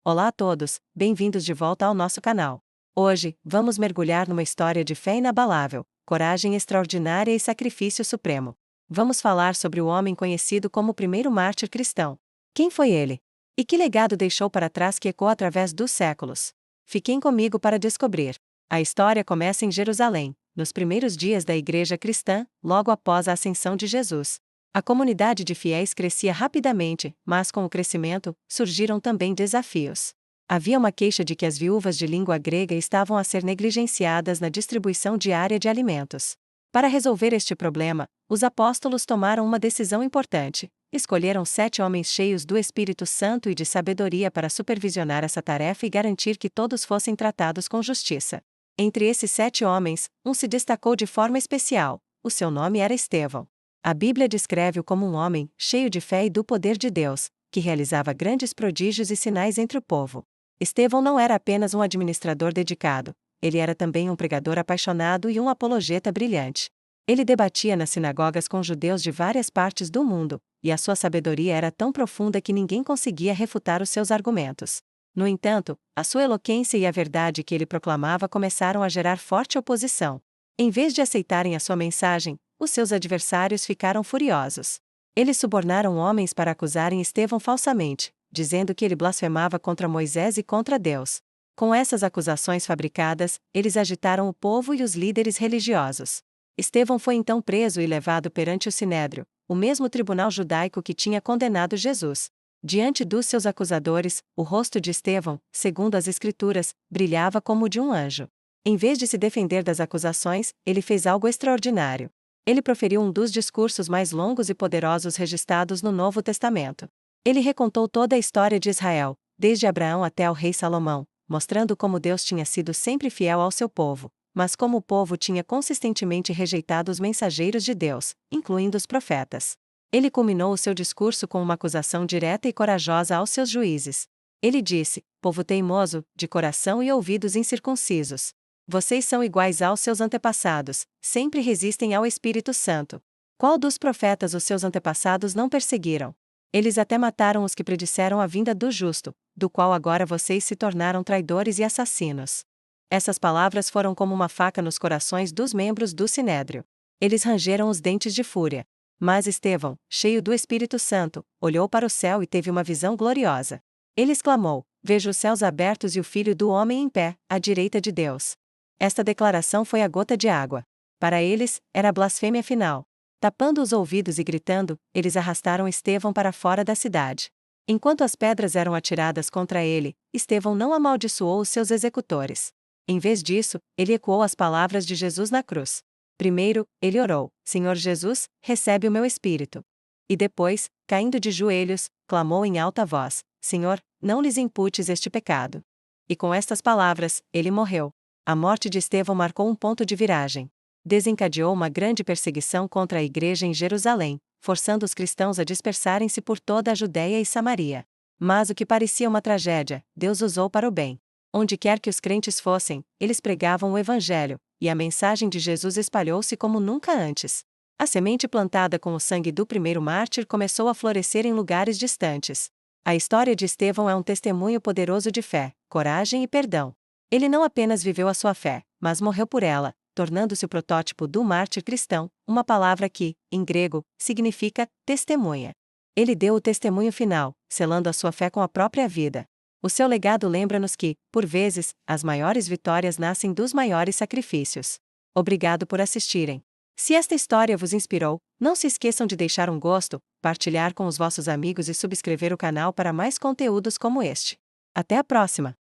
Olá a todos, bem-vindos de volta ao nosso canal. Hoje, vamos mergulhar numa história de fé inabalável, coragem extraordinária e sacrifício supremo. Vamos falar sobre o homem conhecido como o primeiro mártir cristão. Quem foi ele? E que legado deixou para trás que ecoa através dos séculos? Fiquem comigo para descobrir. A história começa em Jerusalém, nos primeiros dias da Igreja cristã, logo após a ascensão de Jesus. A comunidade de fiéis crescia rapidamente, mas com o crescimento, surgiram também desafios. Havia uma queixa de que as viúvas de língua grega estavam a ser negligenciadas na distribuição diária de alimentos. Para resolver este problema, os apóstolos tomaram uma decisão importante. Escolheram 7 homens cheios do Espírito Santo e de sabedoria para supervisionar essa tarefa e garantir que todos fossem tratados com justiça. Entre esses 7 homens, um se destacou de forma especial. O seu nome era Estevão. A Bíblia descreve-o como um homem, cheio de fé e do poder de Deus, que realizava grandes prodígios e sinais entre o povo. Estevão não era apenas um administrador dedicado, ele era também um pregador apaixonado e um apologeta brilhante. Ele debatia nas sinagogas com judeus de várias partes do mundo, e a sua sabedoria era tão profunda que ninguém conseguia refutar os seus argumentos. No entanto, a sua eloquência e a verdade que ele proclamava começaram a gerar forte oposição. Em vez de aceitarem a sua mensagem, os seus adversários ficaram furiosos. Eles subornaram homens para acusarem Estevão falsamente, dizendo que ele blasfemava contra Moisés e contra Deus. Com essas acusações fabricadas, eles agitaram o povo e os líderes religiosos. Estevão foi então preso e levado perante o Sinédrio, o mesmo tribunal judaico que tinha condenado Jesus. Diante dos seus acusadores, o rosto de Estevão, segundo as Escrituras, brilhava como o de um anjo. Em vez de se defender das acusações, ele fez algo extraordinário. Ele proferiu um dos discursos mais longos e poderosos registrados no Novo Testamento. Ele recontou toda a história de Israel, desde Abraão até ao rei Salomão, mostrando como Deus tinha sido sempre fiel ao seu povo, mas como o povo tinha consistentemente rejeitado os mensageiros de Deus, incluindo os profetas. Ele culminou o seu discurso com uma acusação direta e corajosa aos seus juízes. Ele disse: povo teimoso, de coração e ouvidos incircuncisos. Vocês são iguais aos seus antepassados, sempre resistem ao Espírito Santo. Qual dos profetas os seus antepassados não perseguiram? Eles até mataram os que predisseram a vinda do justo, do qual agora vocês se tornaram traidores e assassinos. Essas palavras foram como uma faca nos corações dos membros do Sinédrio. Eles rangeram os dentes de fúria. Mas Estevão, cheio do Espírito Santo, olhou para o céu e teve uma visão gloriosa. Ele exclamou: vejo os céus abertos e o Filho do Homem em pé, à direita de Deus. Esta declaração foi a gota de água. Para eles, era a blasfêmia final. Tapando os ouvidos e gritando, eles arrastaram Estevão para fora da cidade. Enquanto as pedras eram atiradas contra ele, Estevão não amaldiçoou os seus executores. Em vez disso, ele ecoou as palavras de Jesus na cruz. Primeiro, ele orou: Senhor Jesus, recebe o meu espírito. E depois, caindo de joelhos, clamou em alta voz: Senhor, não lhes imputes este pecado. E com estas palavras, ele morreu. A morte de Estevão marcou um ponto de viragem. Desencadeou uma grande perseguição contra a igreja em Jerusalém, forçando os cristãos a dispersarem-se por toda a Judéia e Samaria. Mas o que parecia uma tragédia, Deus usou para o bem. Onde quer que os crentes fossem, eles pregavam o Evangelho, e a mensagem de Jesus espalhou-se como nunca antes. A semente plantada com o sangue do primeiro mártir começou a florescer em lugares distantes. A história de Estevão é um testemunho poderoso de fé, coragem e perdão. Ele não apenas viveu a sua fé, mas morreu por ela, tornando-se o protótipo do mártir cristão, uma palavra que, em grego, significa testemunha. Ele deu o testemunho final, selando a sua fé com a própria vida. O seu legado lembra-nos que, por vezes, as maiores vitórias nascem dos maiores sacrifícios. Obrigado por assistirem. Se esta história vos inspirou, não se esqueçam de deixar um gosto, partilhar com os vossos amigos e subscrever o canal para mais conteúdos como este. Até a próxima!